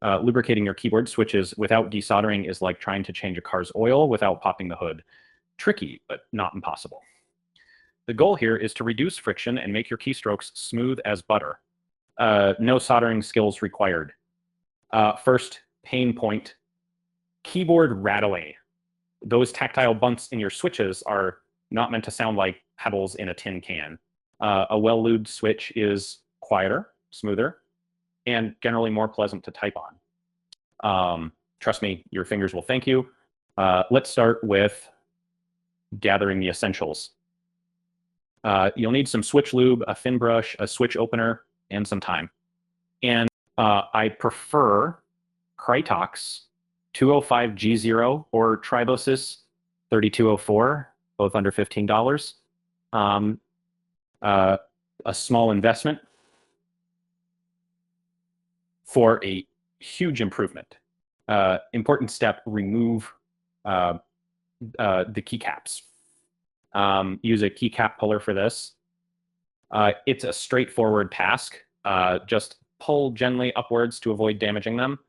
Lubricating your keyboard switches without desoldering is like trying to change a car's oil without popping the hood. Tricky, but not impossible. The goal here is to reduce friction and make your keystrokes smooth as butter. No soldering skills required. First, pain point, keyboard rattling. Those tactile bumps in your switches are not meant to sound like pebbles in a tin can. A well-lubed switch is quieter, smoother, and generally more pleasant to type on. Trust me, your fingers will thank you. Let's start with gathering the essentials. You'll need some switch lube, a thin brush, a switch opener, and some time. And I prefer Krytox 205G0 or Tribosys 3204, both under $15. A small investment for a huge improvement. Important step, remove the keycaps. Use a keycap puller for this. It's a straightforward task. Just pull gently upwards to avoid damaging them.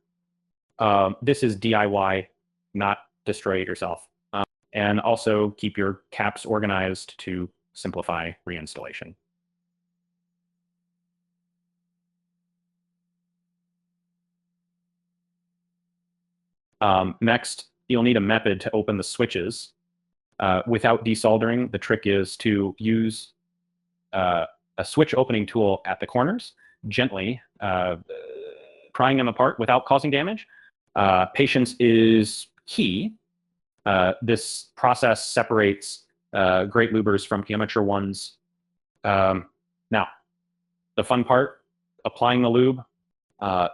This is DIY, not destroy it yourself. And also keep your caps organized to simplify reinstallation. Next, you'll need a method to open the switches. Without desoldering, the trick is to use a switch opening tool at the corners, gently prying them apart without causing damage. Patience is key. This process separates great lubers from amateur ones. Now, the fun part, applying the lube.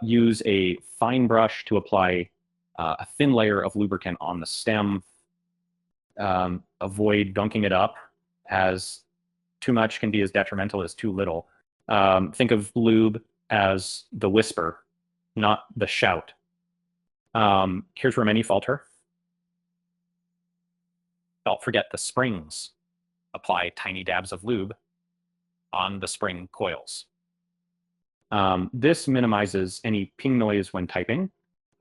Use a fine brush to apply a thin layer of lubricant on the stem. Avoid dunking it up, as too much can be as detrimental as too little. Think of lube as the whisper, not the shout. Here's where many falter. Don't forget the springs. Apply tiny dabs of lube on the spring coils. This minimizes any ping noise when typing.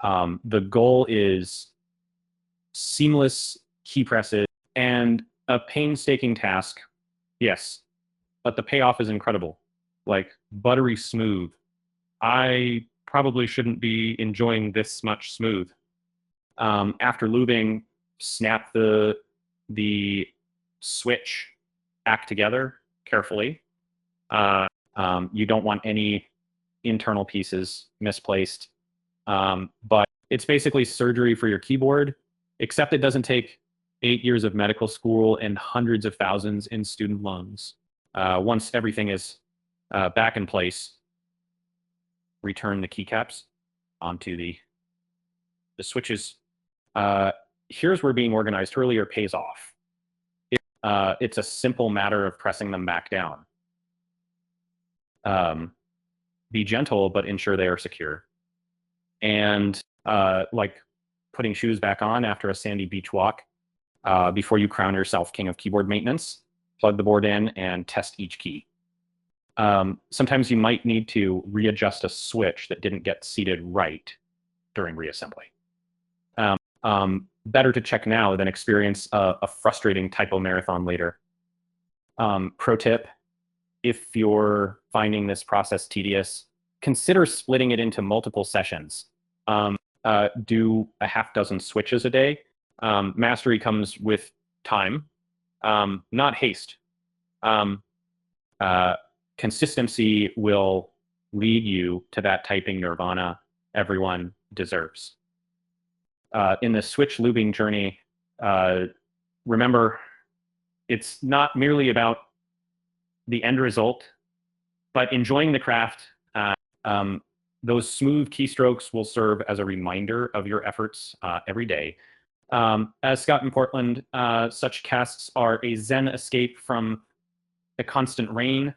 The goal is seamless key presses and a painstaking task, yes, but the payoff is incredible, like buttery smooth. I probably shouldn't be enjoying this much smooth. After lubing, snap the switch back together carefully. You don't want any internal pieces misplaced, but it's basically surgery for your keyboard, except it doesn't take 8 years of medical school and hundreds of thousands in student loans. Once everything is back in place, return the keycaps onto the switches. Here's where being organized earlier pays off. It's a simple matter of pressing them back down. Be gentle, but ensure they are secure. And like putting shoes back on after a sandy beach walk, before you crown yourself king of keyboard maintenance, plug the board in and test each key. Sometimes you might need to readjust a switch that didn't get seated right during reassembly. Better to check now than experience a frustrating typo marathon later. Pro tip, if you're finding this process tedious, consider splitting it into multiple sessions. Do a half dozen switches a day. Mastery comes with time, not haste. Consistency will lead you to that typing nirvana everyone deserves. In the switch lubing journey, remember, it's not merely about the end result, but enjoying the craft. Those smooth keystrokes will serve as a reminder of your efforts every day. As Scott in Portland, such casts are a zen escape from the constant rain.